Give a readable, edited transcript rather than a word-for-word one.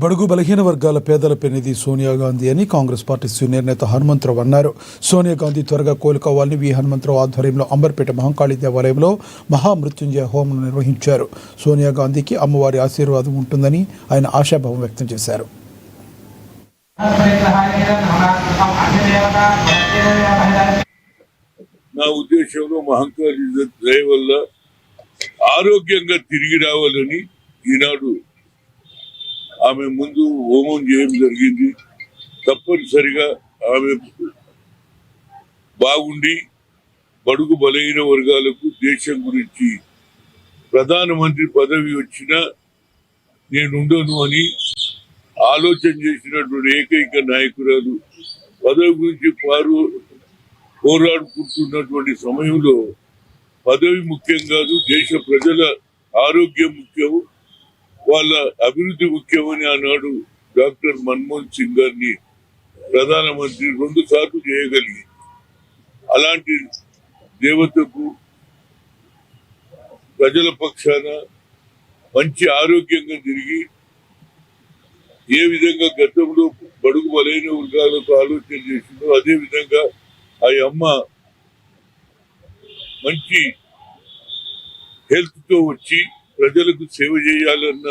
బడుగు బలహీన వర్గాల పేదల పెన్నిధి సోనియా గాంధీ అని కాంగ్రెస్ పార్టీ సీనియర్ నేత హనుమంతరావు అన్నారు. సోనియా గాంధీ త్వరగా కోలుకోవాలని వి హనుమంతరావు ఆధ్వర్యంలో అంబర్పేట మహంకాళి దేవాలయంలో మహామృత్యుంజయ హోమం నిర్వహించారు. సోనియా గాంధీకి అమ్మవారి ఆశీర్వాదం ఉంటుందని ఆయన ఆశాభావం వ్యక్తం చేశారు. నా ఉద్దేశంలో మహంకాళి దయ వల్ల ఆరోగ్యంగా తిరిగి రావాలని ఈనాడు ఆమె ముందు హోమం చేయడం జరిగింది. తప్పనిసరిగా ఆమె బాగుండి బడుగు బలహీన వర్గాలకు దేశం గురించి ప్రధానమంత్రి పదవి వచ్చినా నేనుండను అని ఆలోచన చేసినటువంటి ఏకైక నాయకురాలు. పదవి గురించి పోరాడుకుంటున్నటువంటి సమయంలో పదవి ముఖ్యం కాదు, దేశ ప్రజల ఆరోగ్యం ముఖ్యం, వాళ్ళ అభివృద్ధి ముఖ్యమని ఆనాడు డాక్టర్ మన్మోహన్ సింగ్ గారిని ప్రధానమంత్రి 2 సార్లు చేయగలిగి అలాంటి దేవతకు ప్రజల పక్షాన మంచి ఆరోగ్యంగా తిరిగి ఏ విధంగా గతంలో బడుగు బలైన వర్గాలకు ఆలోచన చేసిందో అదే విధంగా ఆ అమ్మ మంచి హెల్త్ తో వచ్చి ప్రజలకు సేవ చేయాలన్న